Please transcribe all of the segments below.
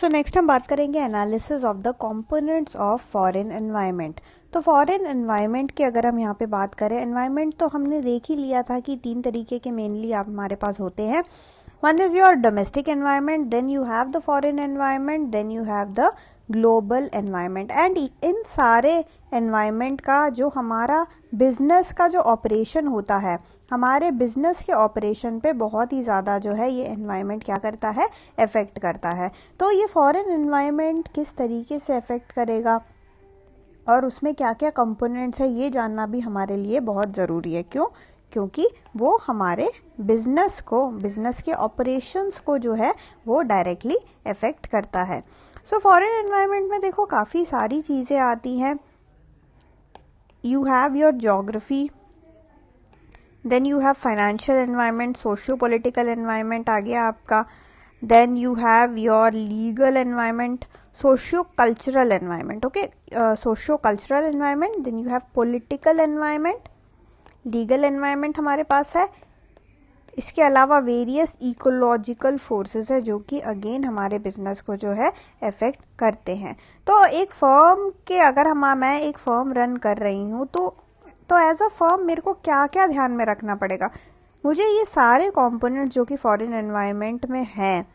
So next हम बात करेंगे analysis of the components of foreign environment. तो फॉरेन एनवायरनमेंट की अगर हम यहाँ पे बात करें, एनवायरनमेंट तो हमने देख ही लिया था कि 3 तरीके के मेनली आप हमारे पास होते हैं। One is your domestic environment, then you have the foreign environment, then you have the global environment. And इन सारे एनवायरनमेंट का जो हमारा बिजनेस का जो ऑपरेशन होता है, हमारे बिजनेस के ऑपरेशन पे बहुत ही ज़्यादा जो है ये एनवायरनमेंट क्या करता है, अफेक्ट करता है। तो ये फॉरेन एनवायरनमेंट किस तरीके से अफेक्ट करेगा और उसमें क्या क्या कंपोनेंट्स है, ये जानना भी हमारे लिए बहुत ज़रूरी है। क्यों? क्योंकि वो हमारे बिजनेस के ऑपरेशंस को जो है वो डायरेक्टली अफेक्ट करता है। सो फॉरेन एनवायरनमेंट में देखो काफ़ी सारी चीज़ें आती हैं। You have your geography, then you have financial environment, socio political environment आ गया आपका, then you have your legal environment, socio cultural environment. Okay, socio cultural environment, then you have political environment, legal environment हमारे पास है। इसके अलावा various ecological forces है जो कि अगेन हमारे बिजनेस को जो है अफेक्ट करते हैं। तो एक फर्म के अगर मैं एक फर्म रन कर रही हूँ तो एज अ फर्म मेरे को क्या क्या ध्यान में रखना पड़ेगा, मुझे ये सारे कंपोनेंट जो कि फॉरेन एनवायरनमेंट में हैं,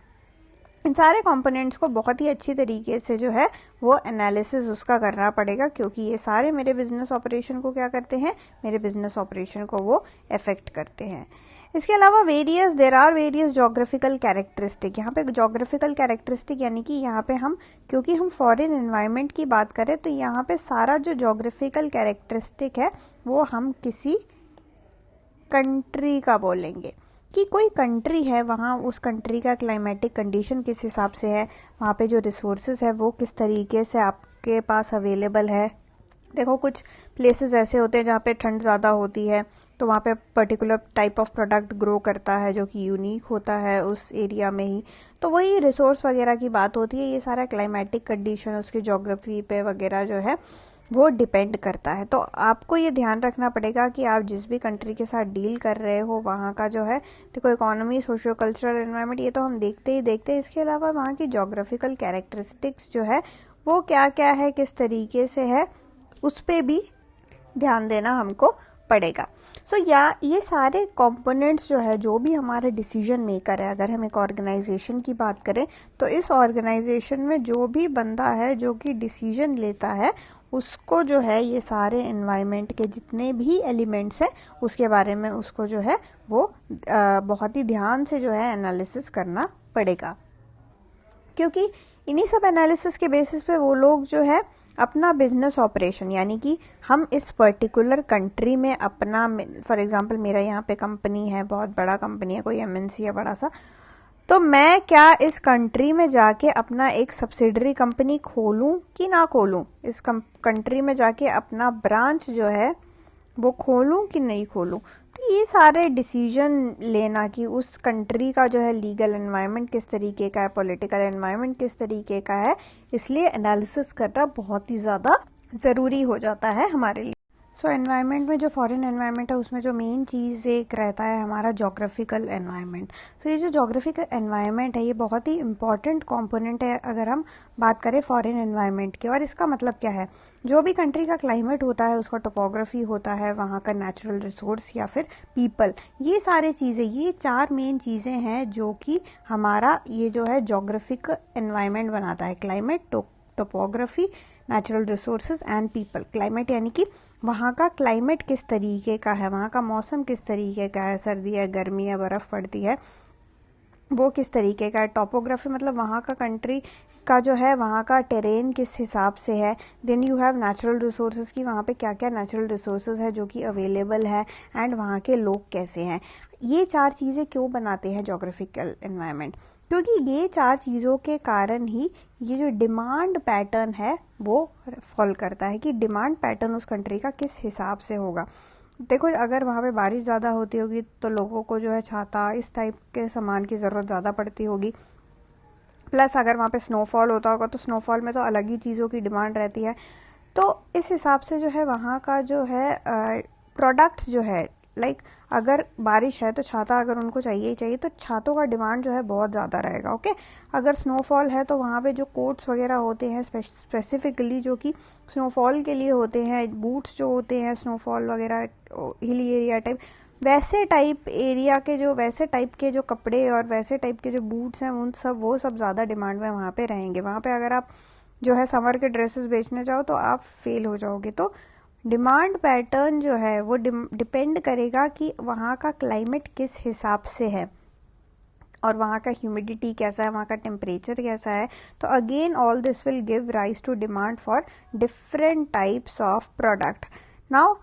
इन सारे कंपोनेंट्स को बहुत ही अच्छी तरीके से जो है वो एनालिसिस उसका करना पड़ेगा, क्योंकि ये सारे मेरे बिजनेस ऑपरेशन को क्या करते हैं, मेरे बिजनेस ऑपरेशन को वो अफेक्ट करते हैं। इसके अलावा there are various geographical characteristic. यहाँ पे जोग्राफिकल कैरेक्टरिस्टिक यानी कि यहाँ पे क्योंकि हम फॉरेन एनवायरनमेंट की बात करें तो यहाँ पे सारा जो जोग्राफिकल कैरेक्टरिस्टिक है वो हम किसी कंट्री का बोलेंगे कि कोई कंट्री है, वहाँ उस कंट्री का क्लाइमेटिक कंडीशन किस हिसाब से है, वहाँ पे जो रिसोर्सेज है वो किस तरीके से आपके पास अवेलेबल है। देखो कुछ प्लेसेस ऐसे होते हैं जहाँ पे ठंड ज़्यादा होती है तो वहाँ पे particular type of product grow करता है जो कि यूनिक होता है उस एरिया में ही। तो वही रिसोर्स वगैरह की बात होती है। ये सारा क्लाइमेटिक कंडीशन उसकी ज्योग्राफी पे वगैरह जो है वो डिपेंड करता है। तो आपको ये ध्यान रखना पड़ेगा कि आप जिस भी कंट्री के साथ डील कर रहे हो वहाँ का जो है, देखो इकोनॉमी, सोशियो कल्चरल एनवायरनमेंट ये तो हम देखते ही देखते हैं। इसके अलावा वहाँ की ज्योग्राफिकल कैरेक्टरिस्टिक्स जो है वो क्या क्या है, किस तरीके से है, उस पर भी ध्यान देना हमको पड़ेगा। सो ये सारे कंपोनेंट्स जो है, जो भी हमारे डिसीजन मेकर है, अगर हम एक ऑर्गेनाइजेशन की बात करें तो इस ऑर्गेनाइजेशन में जो भी बंदा है जो कि डिसीजन लेता है उसको जो है ये सारे एनवायरनमेंट के जितने भी एलिमेंट्स हैं उसके बारे में उसको जो है वो बहुत ही ध्यान से जो है एनालिसिस करना पड़ेगा, क्योंकि इन्हीं सब एनालिसिस के बेसिस पे वो लोग जो है अपना बिजनेस ऑपरेशन, यानी कि हम इस पर्टिकुलर कंट्री में अपना, फॉर एग्जांपल मेरा यहाँ पे कंपनी है, बहुत बड़ा कंपनी है, कोई एमएनसी है बड़ा सा, तो मैं क्या इस कंट्री में जाके अपना एक सब्सिडरी कंपनी खोलूं कि ना खोलूं, इस कंट्री में जाके अपना ब्रांच जो है वो खोलूं कि नहीं खोलूं। तो ये सारे डिसीजन लेना कि उस कंट्री का जो है लीगल एनवायरनमेंट किस तरीके का है, पॉलिटिकल एनवायरनमेंट किस तरीके का है, इसलिए एनालिसिस करना बहुत ही ज़्यादा ज़रूरी हो जाता है हमारे लिए। सो एनवायरनमेंट में जो फॉरेन एनवायरनमेंट है उसमें जो मेन चीज़ एक रहता है हमारा जोग्राफिकल एनवायरनमेंट। सो ये जो जोग्राफिकल एनवायरनमेंट है ये बहुत ही इंपॉर्टेंट कंपोनेंट है अगर हम बात करें फॉरेन एनवायरनमेंट की। और इसका मतलब क्या है, जो भी कंट्री का क्लाइमेट होता है, उसका टोपोग्राफी होता है, वहाँ का नेचुरल रिसोर्स या फिर पीपल, ये सारी चीज़ें, ये 4 मेन चीज़ें हैं जो कि हमारा ये जो है जोग्राफिकल एनवायरनमेंट बनाता है। Climate, topography, natural resources and people. Climate यानी कि वहाँ का क्लाइमेट किस तरीके का है, वहाँ का मौसम किस तरीके का है, सर्दी है, गर्मी है, बर्फ़ पड़ती है, वो किस तरीके का है। टोपोग्राफी मतलब वहाँ का कंट्री का जो है वहाँ का टेरेन किस हिसाब से है। Then you have natural resources की वहाँ पे क्या क्या नेचुरल रिसोर्सेज है जो कि अवेलेबल है, एंड वहाँ के लोग कैसे हैं। ये 4 चीज़ें क्यों बनाते हैं जोग्राफिकल एनवायरनमेंट, क्योंकि ये 4 चीज़ों के कारण ही ये जो डिमांड पैटर्न है वो फॉल करता है कि डिमांड पैटर्न उस कंट्री का किस हिसाब से होगा। देखो अगर वहाँ पे बारिश ज़्यादा होती होगी तो लोगों को जो है छाता, इस टाइप के सामान की ज़रूरत ज़्यादा पड़ती होगी। प्लस अगर वहाँ पे स्नोफॉल होता होगा तो स्नोफॉल में तो अलग ही चीज़ों की डिमांड रहती है। तो इस हिसाब से जो है वहाँ का जो है प्रोडक्ट्स जो है लाइक अगर बारिश है तो छाता अगर उनको चाहिए ही चाहिए, तो छातों का डिमांड जो है बहुत ज़्यादा रहेगा। ओके, अगर स्नोफॉल है तो वहाँ पे जो कोट्स वगैरह होते हैं स्पेसिफिकली जो कि स्नोफॉल के लिए होते हैं, बूट्स जो होते हैं स्नोफॉल वगैरह हिली एरिया टाइप, वैसे टाइप एरिया के जो वैसे टाइप के जो कपड़े और वैसे टाइप के जो बूट्स हैं वो सब ज़्यादा डिमांड में वहाँ पे रहेंगे। वहाँ पे अगर आप जो है समर के ड्रेसेस बेचने जाओ तो आप फेल हो जाओगे। तो डिमांड पैटर्न जो है वो डिपेंड करेगा कि वहाँ का क्लाइमेट किस हिसाब से है और वहाँ का ह्यूमिडिटी कैसा है, वहाँ का टेम्परेचर कैसा है। तो again all this will give rise to demand for different types of product. Now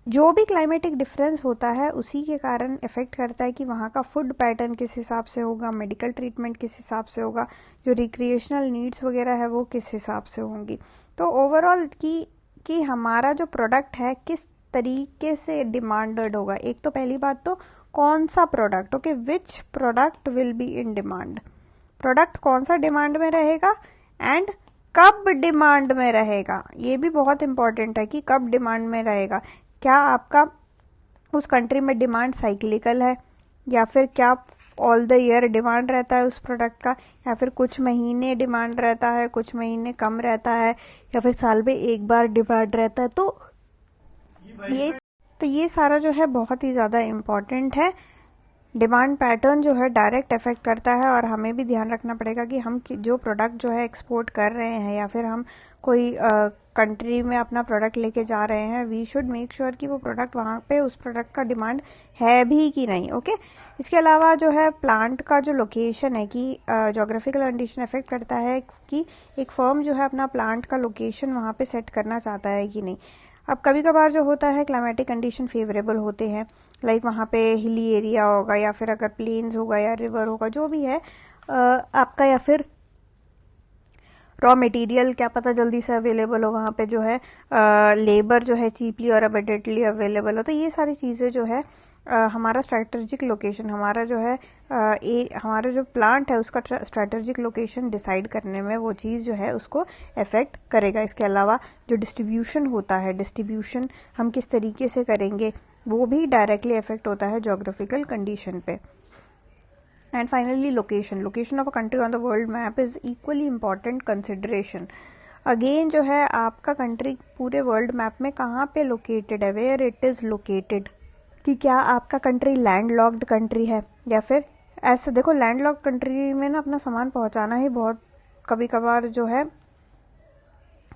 जो भी क्लाइमेटिक डिफरेंस होता है उसी के कारण इफेक्ट करता है कि वहाँ का फूड पैटर्न किस हिसाब से होगा, मेडिकल ट्रीटमेंट किस हिसाब से होगा, जो रिक्रिएशनल नीड्स वगैरह है वो किस हिसाब से होंगी। तो ओवरऑल कि हमारा जो प्रोडक्ट है किस तरीके से डिमांडेड होगा। एक तो पहली बात तो कौन सा product, okay, which product will be in demand, product कौन सा डिमांड में रहेगा एंड कब डिमांड में रहेगा। ये भी बहुत इंपॉर्टेंट है कि कब डिमांड में रहेगा। क्या आपका उस कंट्री में डिमांड साइक्लिकल है या फिर क्या ऑल द ईयर डिमांड रहता है उस प्रोडक्ट का, या फिर कुछ महीने डिमांड रहता है, कुछ महीने कम रहता है, या फिर साल में एक बार डिमांड रहता है। तो ये सारा जो है बहुत ही ज़्यादा इम्पॉर्टेंट है। डिमांड पैटर्न जो है डायरेक्ट इफेक्ट करता है और हमें भी ध्यान रखना पड़ेगा कि हम जो प्रोडक्ट जो है एक्सपोर्ट कर रहे हैं या फिर हम कोई कंट्री में अपना प्रोडक्ट लेके जा रहे हैं, वी शुड मेक श्योर कि वो प्रोडक्ट वहाँ पे उस प्रोडक्ट का डिमांड है भी कि नहीं। ओके, इसके अलावा जो है प्लांट का जो लोकेशन है कि जोग्राफिकल कंडीशन इफेक्ट करता है कि एक फर्म जो है अपना प्लांट का लोकेशन वहाँ पे सेट करना चाहता है कि नहीं। अब कभी कभार जो होता है क्लाइमेटिक कंडीशन फेवरेबल होते हैं, लाइक वहाँ पे हिली एरिया होगा या फिर अगर प्लेन्स होगा या रिवर होगा जो भी है आपका, या फिर रॉ मटेरियल क्या पता जल्दी से अवेलेबल हो वहाँ पे, जो है लेबर जो है चीपली और अबेडेंटली अवेलेबल हो। तो ये सारी चीज़ें जो है हमारा स्ट्रैटेजिक लोकेशन, हमारा जो है हमारा जो प्लांट है उसका स्ट्रैटेजिक लोकेशन डिसाइड करने में वो चीज़ जो है उसको इफेक्ट करेगा। इसके अलावा जो डिस्ट्रीब्यूशन होता है, डिस्ट्रीब्यूशन हम किस तरीके से करेंगे वो भी डायरेक्टली इफेक्ट होता है जोग्राफिकल कंडीशन पे। And finally location of a country on the world map is equally important consideration. Again जो है आपका कंट्री पूरे वर्ल्ड मैप में कहाँ पे लोकेटेड है, वेयर इट इज़ लोकेटेड, कि क्या आपका कंट्री लैंडलॉक्ड कंट्री है या फिर ऐसे। देखो लैंडलॉक्ड कंट्री में ना अपना सामान पहुंचाना ही बहुत कभी कभार जो है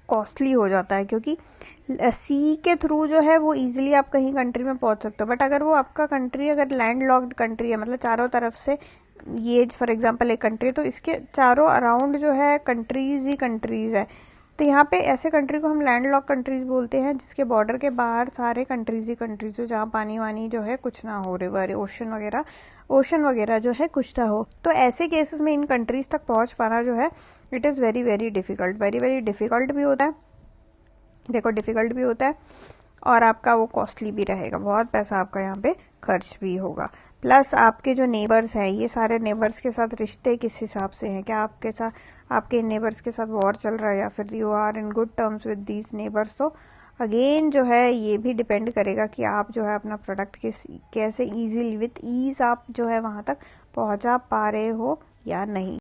कॉस्टली हो जाता है, क्योंकि सी के थ्रू जो है वो इजीली आप कहीं कंट्री में पहुंच सकते हो। बट अगर वो आपका कंट्री अगर लैंडलॉक्ड कंट्री है, मतलब चारों तरफ से ये फॉर एग्जांपल एक कंट्री, तो इसके चारों अराउंड जो है कंट्रीज ही कंट्रीज है, तो यहाँ पे ऐसे कंट्री को हम लैंडलॉक कंट्रीज बोलते हैं जिसके बॉर्डर के बाहर सारे कंट्रीज ही कंट्रीज हो, जहाँ पानी वानी जो है कुछ ना हो, रिवर ओशन वगैरह जो है कुछ ना हो। तो ऐसे केसेस में इन कंट्रीज तक पहुँच पाना जो है it is very very difficult, very very difficult भी होता है। देखो डिफ़िकल्ट भी होता है और आपका वो कॉस्टली भी रहेगा, बहुत पैसा आपका यहाँ पे खर्च भी होगा। प्लस आपके जो नेबर्स हैं, ये सारे नेबर्स के साथ रिश्ते किस हिसाब से हैं, क्या आपके नेबर्स के साथ वॉर चल रहा है या फिर you are in good terms with these neighbours. तो अगेन जो है ये भी डिपेंड करेगा कि आप जो है अपना प्रोडक्ट कैसे ईजीली विथ ईज आप जो है वहाँ तक पहुँचा पा रहे हो या नहीं।